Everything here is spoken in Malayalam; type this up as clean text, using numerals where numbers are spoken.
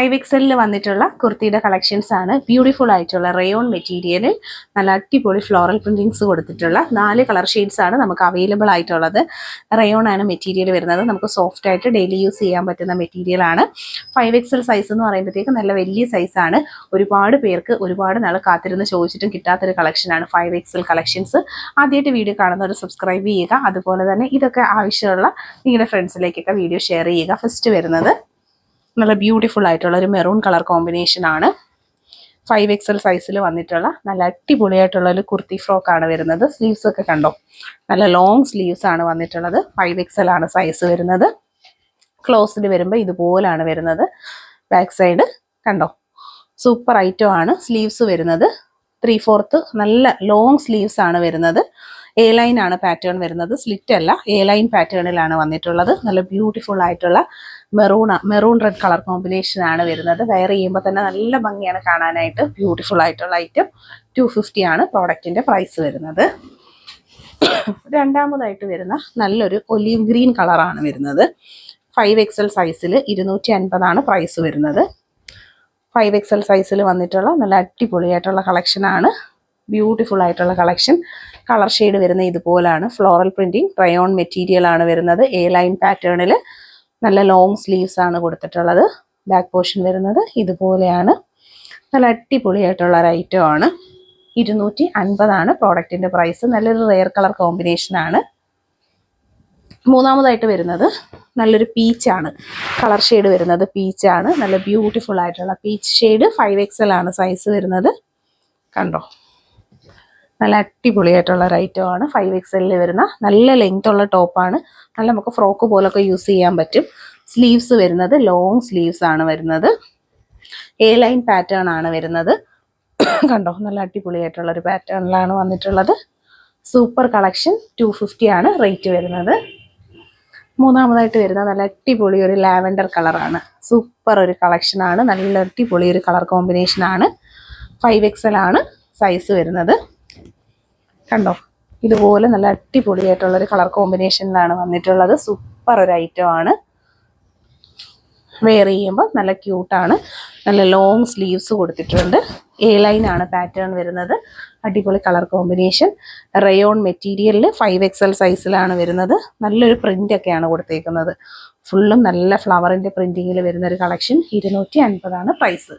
5XL വന്നിട്ടുള്ള കുർത്തിയുടെ കളക്ഷൻസ് ആണ്. ബ്യൂട്ടിഫുൾ ആയിട്ടുള്ള റയോൺ മെറ്റീരിയലിൽ നല്ല അടിപൊളി ഫ്ലോറൽ പ്രിന്റിങ്സ് കൊടുത്തിട്ടുള്ള 4 കളർ ഷെയ്ഡ്സ് ആണ് നമുക്ക് അവൈലബിൾ ആയിട്ടുള്ളത്. റയോൺ ആണ് മെറ്റീരിയൽ വരുന്നത്. നമുക്ക് സോഫ്റ്റ് ആയിട്ട് ഡെയിലി യൂസ് ചെയ്യാൻ പറ്റുന്ന മെറ്റീരിയൽ ആണ്. 5XL സൈസ് എന്ന് പറയുമ്പോഴത്തേക്ക് നല്ല വലിയ സൈസ് ആണ്. ഒരുപാട് പേർക്ക് ഒരുപാട് നാൾ കാത്തിരുന്ന് ചോദിച്ചിട്ടും കിട്ടാത്തൊരു കളക്ഷനാണ് 5XL കളക്ഷൻസ്. ആദ്യമായിട്ട് വീഡിയോ കാണുന്നവർ സബ്സ്ക്രൈബ് ചെയ്യുക. അതുപോലെ തന്നെ ഇതൊക്കെ ആവശ്യമുള്ള നിങ്ങളുടെ ഫ്രണ്ട്സിലേക്കൊക്കെ വീഡിയോ ഷെയർ ചെയ്യുക. ഫസ്റ്റ് വരുന്നത് നല്ല ബ്യൂട്ടിഫുൾ ആയിട്ടുള്ള ഒരു മെറൂൺ കളർ കോമ്പിനേഷൻ ആണ്. 5XL സൈസിൽ വന്നിട്ടുള്ള നല്ല അടിപൊളിയായിട്ടുള്ള ഒരു കുർത്തി ഫ്രോക്ക് ആണ് വരുന്നത്. സ്ലീവ്സ് ഒക്കെ കണ്ടോ, നല്ല ലോങ് സ്ലീവ്സ് ആണ് വന്നിട്ടുള്ളത്. 5XL ആണ് സൈസ് വരുന്നത്. ക്ലോസ്ഡ് വരുമ്പോൾ ഇതുപോലാണ് വരുന്നത്. ബാക്ക് സൈഡ് കണ്ടോ, സൂപ്പർ ഐറ്റം ആണ്. സ്ലീവ്സ് വരുന്നത് 3/4 നല്ല ലോങ് സ്ലീവ്സ് ആണ് വരുന്നത്. എ ലൈൻ ആണ് പാറ്റേൺ വരുന്നത്, സ്ലിറ്റ് അല്ല, എ ലൈൻ പാറ്റേണിലാണ് വന്നിട്ടുള്ളത്. നല്ല ബ്യൂട്ടിഫുൾ ആയിട്ടുള്ള മെറൂൺ റെഡ് കളർ കോമ്പിനേഷൻ ആണ് വരുന്നത്. വെയർ ചെയ്യുമ്പോൾ തന്നെ നല്ല ഭംഗിയാണ് കാണാനായിട്ട്. ബ്യൂട്ടിഫുൾ ആയിട്ടുള്ള ഐറ്റം. 250 ആണ് പ്രോഡക്റ്റിന്റെ പ്രൈസ് വരുന്നത്. രണ്ടാമതായിട്ട് വരുന്ന നല്ലൊരു ഒലീവ് ഗ്രീൻ കളറാണ് വരുന്നത്. 5XL സൈസിൽ 250 ആണ് പ്രൈസ് വരുന്നത്. 5XL സൈസിൽ വന്നിട്ടുള്ള നല്ല അടിപൊളിയായിട്ടുള്ള കളക്ഷനാണ്. ബ്യൂട്ടിഫുൾ ആയിട്ടുള്ള കളക്ഷൻ. കളർ ഷെയ്ഡ് വരുന്ന ഇതുപോലാണ്. ഫ്ലോറൽ പ്രിന്റിങ് റയോൺ മെറ്റീരിയൽ ആണ് വരുന്നത്. എ ലൈൻ പാറ്റേണിൽ നല്ല ലോങ് സ്ലീവ്സ് ആണ് കൊടുത്തിട്ടുള്ളത്. ബാക്ക് പോർഷൻ വരുന്നത് ഇതുപോലെയാണ്. നല്ല അടിപൊളിയായിട്ടുള്ള ഒരു ഐറ്റം ആണ്. 250 ആണ് പ്രോഡക്റ്റിന്റെ പ്രൈസ്. നല്ലൊരു റെയർ കളർ കോമ്പിനേഷൻ ആണ്. മൂന്നാമതായിട്ട് വരുന്നത് നല്ലൊരു പീച്ചാണ്. കളർ ഷെയ്ഡ് വരുന്നത് പീച്ചാണ്. നല്ല ബ്യൂട്ടിഫുൾ ആയിട്ടുള്ള പീച്ച് ഷെയ്ഡ്. 5XL ആണ് സൈസ് വരുന്നത്. കണ്ടോ, നല്ല അടിപൊളിയായിട്ടുള്ള ഒരു ഐറ്റം ആണ്. 5XL വരുന്ന നല്ല ലെങ്ത് ഉള്ള ടോപ്പാണ്. നല്ല നമുക്ക് ഫ്രോക്ക് പോലൊക്കെ യൂസ് ചെയ്യാൻ പറ്റും. സ്ലീവ്സ് വരുന്നത് ലോങ് സ്ലീവ്സ് ആണ് വരുന്നത്. എ ലൈൻ പാറ്റേൺ ആണ് വരുന്നത്. കണ്ടോ, നല്ല അടിപൊളിയായിട്ടുള്ള ഒരു പാറ്റേണിലാണ് വന്നിട്ടുള്ളത്. Super collection. 250 ആണ് റേറ്റ് വരുന്നത്. മൂന്നാമതായിട്ട് വരുന്ന നല്ല അടിപൊളി ഒരു ലാവൻഡർ കളറാണ്. സൂപ്പർ ഒരു കളക്ഷനാണ്. നല്ല അടിപൊളി ഒരു കളർ കോമ്പിനേഷൻ ആണ്. 5XL ആണ് സൈസ് വരുന്നത്. കണ്ടോ, ഇതുപോലെ നല്ല അടിപൊളിയായിട്ടുള്ളൊരു കളർ കോമ്പിനേഷനിലാണ് വന്നിട്ടുള്ളത്. സൂപ്പർ ഒരു ഐറ്റം ആണ്. വെയർ ചെയ്യുമ്പോൾ നല്ല ക്യൂട്ടാണ്. നല്ല ലോങ് സ്ലീവ്സ് കൊടുത്തിട്ടുണ്ട്. എ ലൈൻ ആണ് പാറ്റേൺ വരുന്നത്. അടിപൊളി കളർ കോമ്പിനേഷൻ. റയോൺ മെറ്റീരിയലിൽ 5XL സൈസിലാണ് വരുന്നത്. നല്ലൊരു പ്രിന്റ് ഒക്കെയാണ് കൊടുത്തേക്കുന്നത്. ഫുള്ളും നല്ല ഫ്ലവറിന്റെ പ്രിന്റിങ്ങിൽ വരുന്ന ഒരു കളക്ഷൻ. 250 ആണ് പ്രൈസ്.